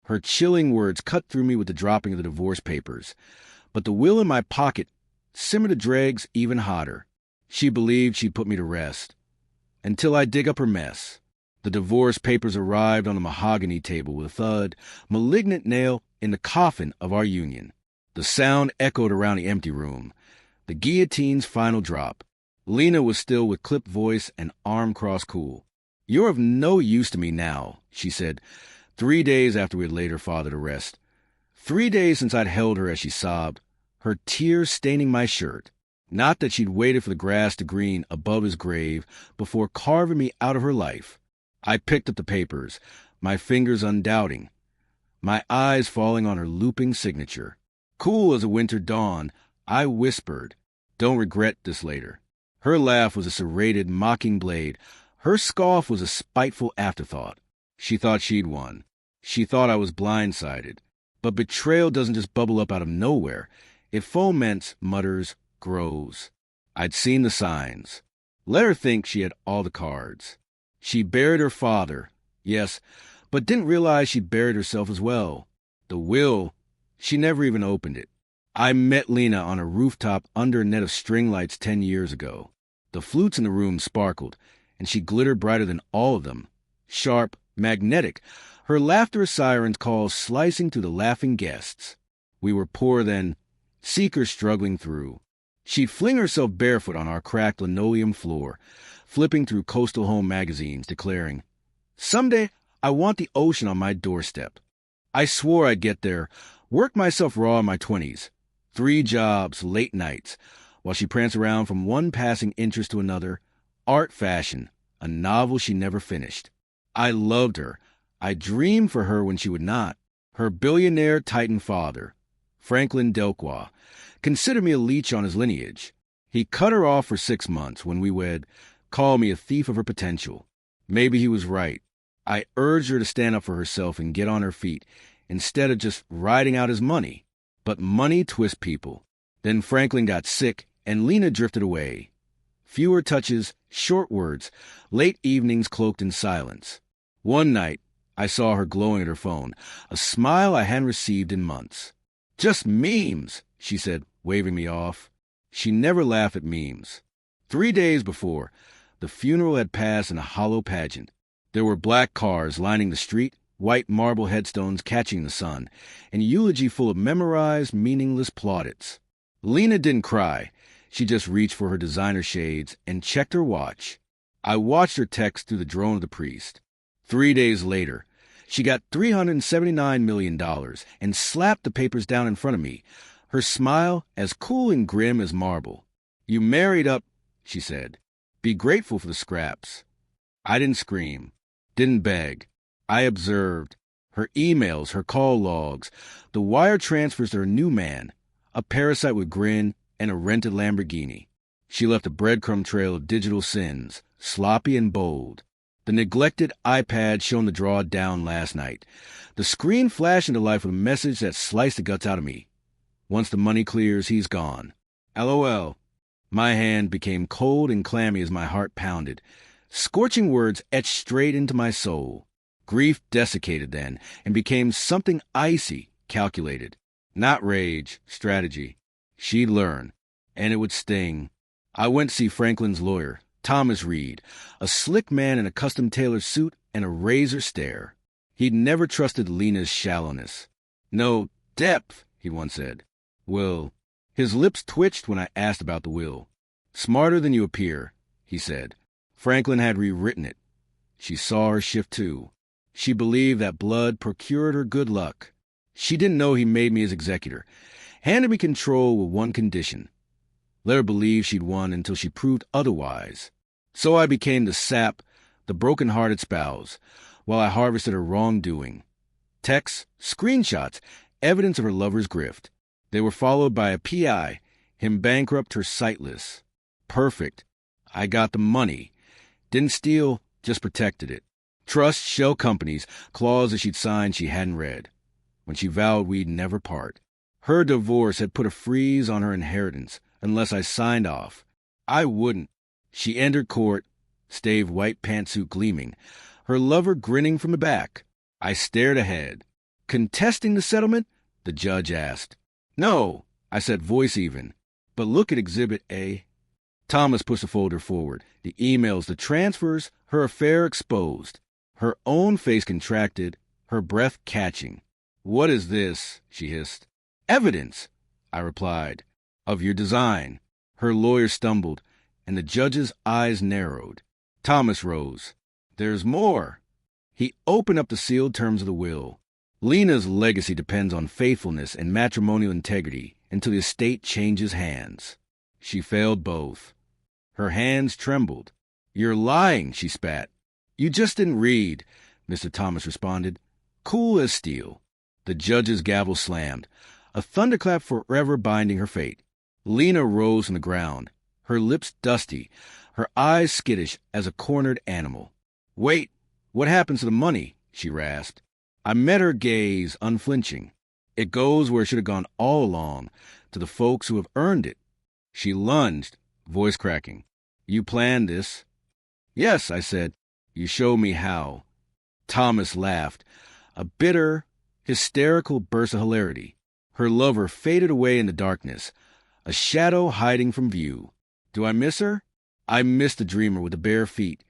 Her chilling words cut through me with the dropping of the divorce papers. But the will in my pocket simmered the dregs even hotter. She believed she'd put me to rest. Until I dig up her mess. The divorce papers arrived on the mahogany table with a thud, malignant nail in the coffin of our union. The sound echoed around the empty room. The guillotine's final drop. Lena was still with clipped voice and arm-crossed cool. "You're of no use to me now," she said, 3 days after we had laid her father to rest. 3 days since I'd held her as she sobbed, her tears staining my shirt. Not that she'd waited for the grass to green above his grave before carving me out of her life. I picked up the papers, my fingers undoubting, my eyes falling on her looping signature. Cool as a winter dawn, I whispered, "Don't regret this later." Her laugh was a serrated, mocking blade. Her scoff was a spiteful afterthought. She thought she'd won. She thought I was blindsided. But betrayal doesn't just bubble up out of nowhere. It foments, mutters, grows. I'd seen the signs. Let her think she had all the cards. She buried her father, yes, but didn't realize she'd buried herself as well. The will, she never even opened it. I met Lena on a rooftop under a net of string lights 10 years ago. The flutes in the room sparkled, and she glittered brighter than all of them. Sharp, magnetic, her laughter a siren's call slicing through the laughing guests. We were poor then, seekers struggling through. She'd fling herself barefoot on our cracked linoleum floor, flipping through Coastal Home magazines, declaring, "Someday I want the ocean on my doorstep." I swore I'd get there, worked myself raw in my 20s. 3 jobs, late nights, while she pranced around from one passing interest to another, art, fashion, a novel she never finished. I loved her. I dreamed for her when she would not. Her billionaire Titan father, Franklin Delqua, considered me a leech on his lineage. He cut her off for 6 months when we wed, called me a thief of her potential. Maybe he was right. I urged her to stand up for herself and get on her feet, instead of just riding out his money. But money twists people. Then Franklin got sick, and Lena drifted away. Fewer touches, short words, late evenings cloaked in silence. One night, I saw her glowing at her phone, a smile I hadn't received in months. "Just memes," she said, waving me off. She never laughed at memes. 3 days before, the funeral had passed in a hollow pageant. There were black cars lining the street, white marble headstones catching the sun, and eulogy full of memorized, meaningless plaudits. Lena didn't cry. She just reached for her designer shades and checked her watch. I watched her text through the drone of the priest. 3 days later, she got $379 million and slapped the papers down in front of me, her smile as cool and grim as marble. "You married up," she said. "Be grateful for the scraps." I didn't scream, didn't beg. I observed her emails, her call logs, the wire transfers to her new man, a parasite with grin and a rented Lamborghini. She left a breadcrumb trail of digital sins, sloppy and bold. The neglected iPad shown the draw down last night. The screen flashed into life with a message that sliced the guts out of me. Once the money clears, he's gone. LOL. My hand became cold and clammy as my heart pounded. Scorching words etched straight into my soul. Grief desiccated then and became something icy, calculated. Not rage, strategy. She'd learn, and it would sting. I went to see Franklin's lawyer, Thomas Reed, a slick man in a custom-tailored suit and a razor stare. He'd never trusted Lena's shallowness. "No depth," he once said. "Well," his lips twitched when I asked about the will. "Smarter than you appear," he said. Franklin had rewritten it. She saw her shift too. She believed that blood procured her good luck. She didn't know he made me his executor, handed me control with one condition. Let her believe she'd won until she proved otherwise. So I became the sap, the broken-hearted spouse, while I harvested her wrongdoing. Texts, screenshots, evidence of her lover's grift. They were followed by a PI, him bankrupt her sightless. Perfect. I got the money. Didn't steal, just protected it. Trust, shell companies, clauses she'd signed she hadn't read. When she vowed we'd never part. Her divorce had put a freeze on her inheritance, unless I signed off. I wouldn't. She entered court, staved white pantsuit gleaming, her lover grinning from the back. I stared ahead. Contesting the settlement? The judge asked. No, I said, voice even. But look at Exhibit A. Thomas pushed the folder forward. The emails, the transfers, her affair exposed. Her own face contracted, her breath catching. What is this? She hissed. Evidence, I replied, of your design. Her lawyer stumbled, and the judge's eyes narrowed. Thomas rose. There's more. He opened up the sealed terms of the will. Lena's legacy depends on faithfulness and matrimonial integrity until the estate changes hands. She failed both. Her hands trembled. You're lying, she spat. You just didn't read, Mr. Thomas responded, cool as steel. The judge's gavel slammed, a thunderclap forever binding her fate. Lena rose from the ground, her lips dusty, her eyes skittish as a cornered animal. Wait, what happens to the money? She rasped. I met her gaze, unflinching. It goes where it should have gone all along, to the folks who have earned it. She lunged, voice cracking. You planned this? Yes, I said. You showed me how. Thomas laughed, a bitter, hysterical burst of hilarity. Her lover faded away in the darkness, a shadow hiding from view. Do I miss her? I miss the dreamer with the bare feet,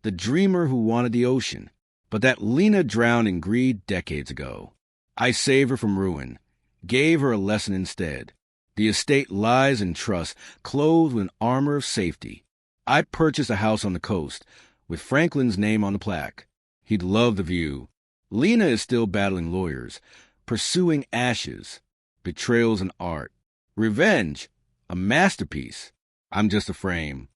the dreamer who wanted the ocean. But that Lena drowned in greed decades ago. I saved her from ruin, gave her a lesson instead. The estate lies in trust, clothed with an armor of safety. I purchased a house on the coast, with Franklin's name on the plaque. He'd love the view. Lena is still battling lawyers, pursuing ashes. Betrayal's an art. Revenge, a masterpiece. I'm just a frame.